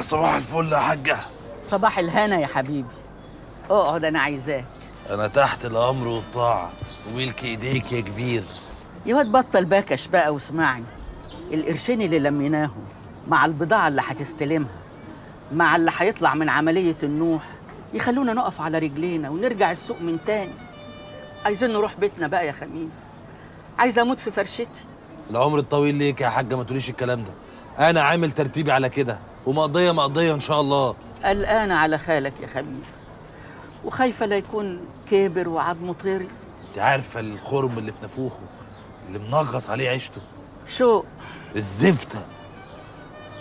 صباح الفل يا حاجة. صباح الهنا يا حبيبي. اقعد انا عايزاك. أنا تحت الأمر والطاعة وملك إيديك يا كبير. يا واد بطل باكش بقى واسمعني. القرشين اللي لميناهم مع البضاعة اللي هتستلمها مع اللي هيطلع من عملية النوح يخلونا نقف على رجلينا ونرجع السوق من تاني. عايزين نروح بيتنا بقى يا خميس. عايزة أموت في فرشتي. العمر الطويل ليك يا حاجة، ما تقوليش الكلام ده. أنا عامل ترتيبي على كده ومقضية مقضية إن شاء الله. قلقانة على خالك يا خميس وخايفة لا يكون كبر وعظمه طري. أنت عارفة الخرم اللي في نافوخه اللي منغص عليه عيشته؟ شو الزفتة.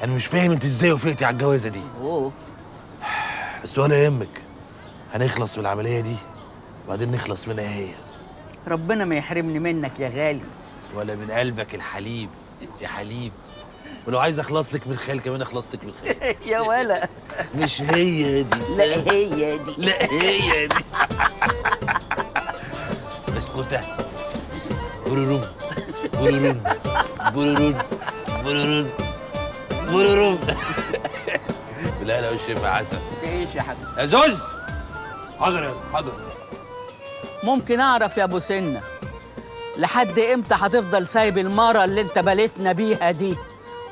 أنا مش فاهم أنت إزاي وافقتي على الجوازة دي. أوه. بس ولا يهمك، هنخلص من العملية دي وبعدين نخلص منها هي. ربنا ما يحرمني منك يا غالي. ولا من قلبك الحليب يا حليب. ولو عايز اخلص لك من الخيل كمان اخلص لك من الخيل. يا ولا. مش هي دي. لا هي دي. لا هي دي. اسكتة. برورم برورم برورم برورم برورم. بالله لو الشفا عسل. تعيش يا حبيبي. يا زوز. حاضر يا حاضر. ممكن اعرف يا ابو سنه لحد امتى هتفضل سايب الماره اللي انت بليتنا بيها دي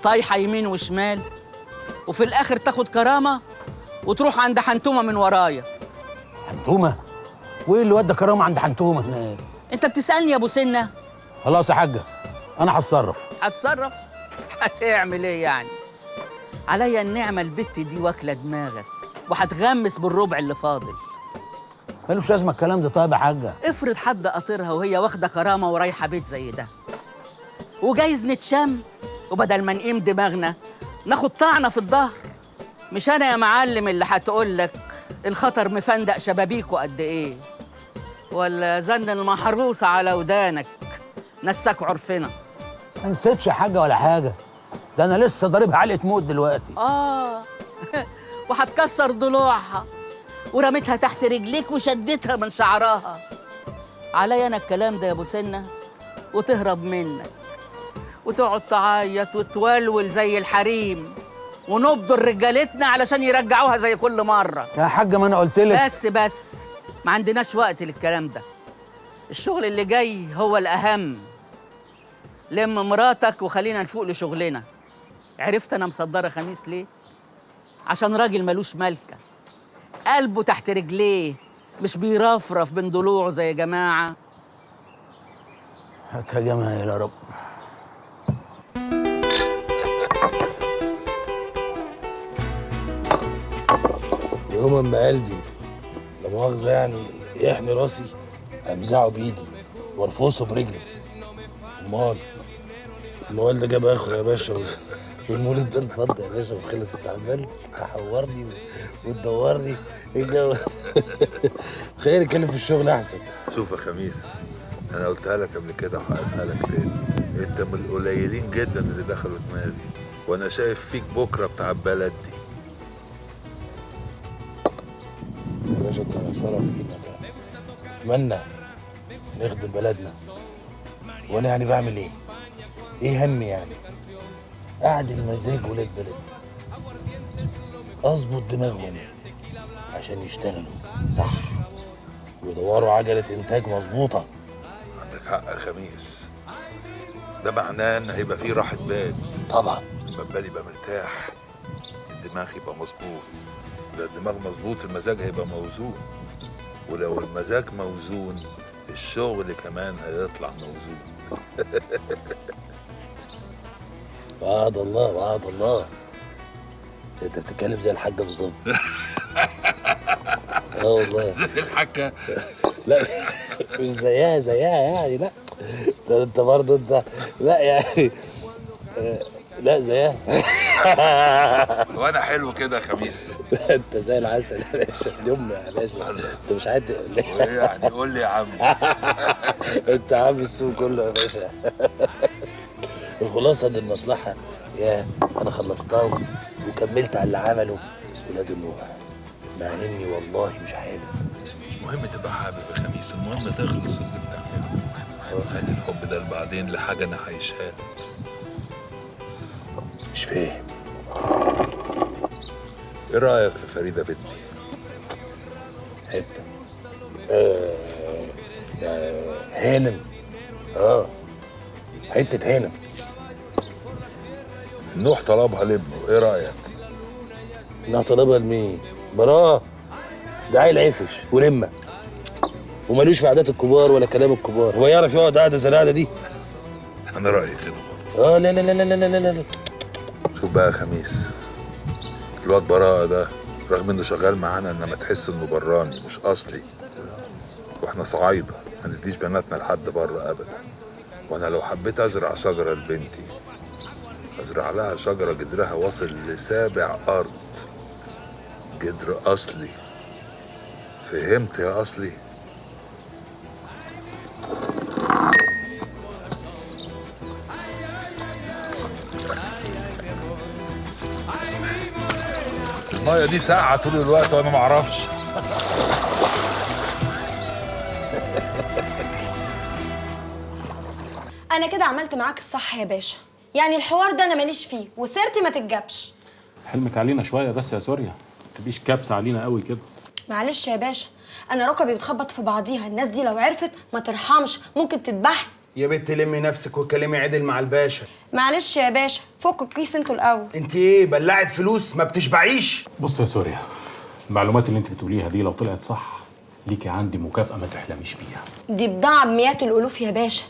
طايحه يمين وشمال وفي الاخر تاخد كرامه وتروح عند حنتومه من ورايا؟ حنتومه؟ وايه اللي ودى كرامه عند حنتومه هناك؟ انت بتسالني يا ابو سنه؟ خلاص يا حاجه، انا هتصرف. هتصرف؟ هتعمل ايه يعني؟ عليا النعمه البت دي واكله دماغك وهتغمس بالربع اللي فاضل. ملوش لازمه الكلام ده. طيب يا حاجه، افرض حد قاطرها وهي واخده كرامه ورايحه بيت زي ده وجايز نتشم وبدل ما نقيم دماغنا ناخد طعنه في الظهر. مش انا يا معلم اللي هتقول لك الخطر مفندق شبابيكه قد ايه ولا زن المحروسه على ودانك نساك عرفنا. ما نسيتش يا حاجه ولا حاجه، ده انا لسه ضاربها علقه موت دلوقتي. وهتكسر ضلوعها ورميتها تحت رجليك وشدتها من شعرها. عليا انا الكلام ده يا ابو سنه وتهرب منك وتقعد تعيط وتولول زي الحريم ونبضر رجالتنا علشان يرجعوها زي كل مره. يا حاجه ما انا قلت لك. بس ما عندناش وقت للكلام ده. الشغل اللي جاي هو الاهم. لم مراتك وخلينا نفوق لشغلنا. عرفت انا مصدره خميس ليه؟ عشان راجل ملوش ملكه، قلبه تحت رجليه مش بيرفرف بين ضلوعه زي جماعه. هات يا جماعه يا رب. يوم اما قلبي لا مؤاخذة يعني يحمي راسي امزعه بايدي وارفصه برجلي. امال الموال ده جاب اخره يا باشا والمولد ده انفض يا باشا وخلص. انت عمال تحورني وتدورني. ايه الجو؟ خلينا نتكلم في الشغل احسن. شوف يا خميس، انا قلتها لك قبل كده وهقولها لك تاني. انت من القليلين جدا اللي دخلوا دماغي وانا شايف فيك بكره بتاع البلد دي. يا باشا انت شرف لينا بقى. اتمنى نخدم بلدنا. وانا يعني بعمل ايه؟ ايه همي يعني؟ قاعد المزاج ولاد بلدي اظبط دماغهم عشان يشتغلوا صح ويدوروا عجلة انتاج مظبوطة. عندك حق يا خميس، ده معناه ان هيبقى فيه راحة بال. طبعا لما البال يبقى مرتاح الدماغ يبقى مظبوط. ده الدماغ مظبوط المزاج هيبقى موزون، ولو المزاج موزون الشغل كمان هيطلع موزون. وعد الله وعد الله. انت بتتكلم زي الحاجة بالظبط. والله زي الحكة. لا مش زيها يعني. لا ده انت برضه انت لا يعني لا زيها. وانا حلو كده يا خميس. انت زي العسل يا باشا. يوم يا باشا انت مش عارف وايه يعني؟ قول لي يا عم. انت عامل السوق كله يا باشا. الخلاصه ان المصلحه يا انا خلصتها وكملت على اللي عمله ولاد النوح، مع اني والله مش حابب. المهم تبقى حابب يا خميس، المهم تخلص اللي بتعمله. خلي الحب ده بعدين لحاجه انا هعيشها لك. مش فاهم. ايه رايك في فريده بنتي؟ حته هانم. حته هانم. نوح طلبها لابنه، ايه رايك؟ انها طلبها لمين؟ براءة. ده عيل عفش ولمه ومالوش في عادات الكبار ولا كلام الكبار. هو يعرف يقعد قعده زي القعده دي؟ انا رايي كده. لا لا لا لا لا لا لا. شوف بقى يا خميس، الواد براءة ده رغم انه شغال معانا انما تحس انه براني مش اصلي، واحنا صعايده ما نديش بناتنا لحد بره ابدا. وانا لو حبيت ازرع شجره لبنتي ازرع لها شجره جدرها واصل ل7 ارض، جدر اصلي. فهمت يا اصلي؟ الميه دي ساقعه طول الوقت وانا ما اعرفش. انا كده عملت معاك الصح يا باشا، يعني الحوار ده انا ماليش فيه وسيرتي ما تتجابش. حلمك علينا شويه بس يا سوريا، ما تبقيش كابسه علينا قوي كده. معلش يا باشا، انا ركبي بتخبط في بعضيها، الناس دي لو عرفت ما ترحمش، ممكن تذبحني. يا بنت لمي نفسك وكلمي عدل مع الباشا. معلش يا باشا، فكوا الكيس انتوا الاول. انت ايه بلعت فلوس ما بتشبعيش؟ بص يا سوريا، المعلومات اللي انت بتقوليها دي لو طلعت صح ليكي عندي مكافاه ما تحلميش بيها. دي بضاعه بمئات الالوف يا باشا،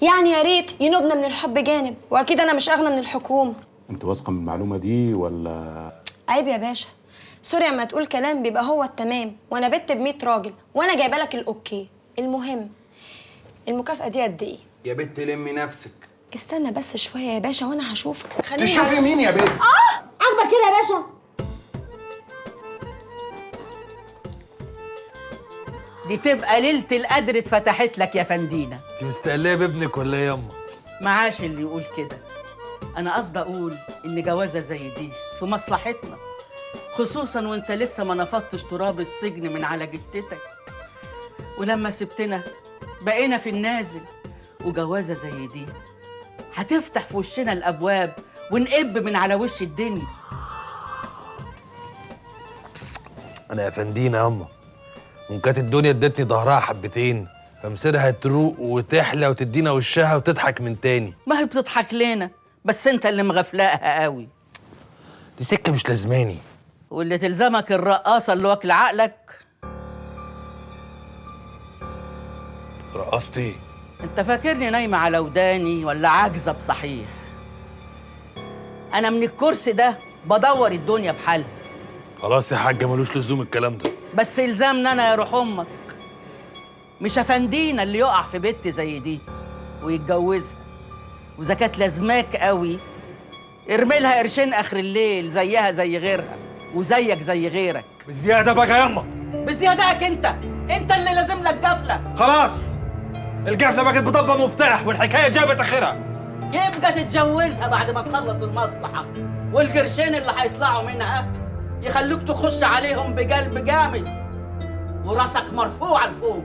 يعني يا ريت ينوبنا من الحب جانب، واكيد انا مش اغنى من الحكومه. انت واثقه من المعلومه دي ولا؟ عيب يا باشا، سوريا اما تقول كلام بيبقى هو التمام، وانا بت ب100 راجل وانا جايبه لك الاوكي. المهم المكافاه دي قد ايه؟ يا بنت لمي نفسك. استنى بس شويه يا باشا وانا هشوفك. تشوفي مين يا بنت؟ عاجبك كده يا باشا؟ دي تبقى ليلة القدر اتفتحت لك يا فندينا. انت مستقليه بابنك ولا ايه ياما؟ معاش اللي يقول كده. انا قصدي اقول ان جوازه زي دي في مصلحتنا، خصوصا وانت لسه ما نفضتش تراب السجن من على جتتك، ولما سبتنا بقينا في النازل. وجوازه زي دي هتفتح في وشنا الابواب ونقب من على وش الدنيا. انا يا فندينا ياما، وان كانت الدنيا ادتني ظهرها حبتين فمصيرها تروق وتحلى وتدينا وشها وتضحك من تاني. ما هي بتضحك لنا، بس انت اللي مغفلاها قوي. دي سكه مش لازماني. واللي تلزمك الرقاصه اللي واكله عقلك. رقصتي؟ انت فاكرني نايمه على وداني ولا عاجزه بصحيح؟ انا من الكرسي ده بدور الدنيا بحالها. خلاص يا حاجه، ملوش لزوم الكلام ده. بس الزامنا انا يا روح امك، مش افندينا اللي يقع في بنت زي دي ويتجوزها. واذا كانت لازماك قوي ارمي لها قرشين اخر الليل، زيها زي غيرها وزيك زي غيرك. بزياده بقى ياما. بزيادك انت اللي لازم لك جفله. خلاص القفله بقت بضبه مفتاح والحكايه جابت اخرها. يبقى تتجوزها بعد ما تخلص المصلحه، والقرشين اللي هيطلعوا منها يخلوك تخش عليهم بقلب جامد وراسك مرفوع لفوق.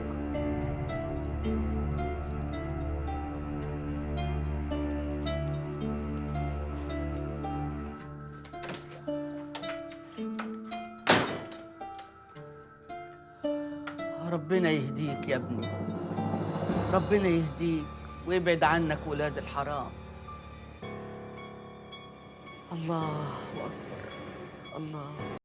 ربنا يهديك يا ابني، ربنا يهديك ويبعد عنك ولاد الحرام. الله أكبر. الله.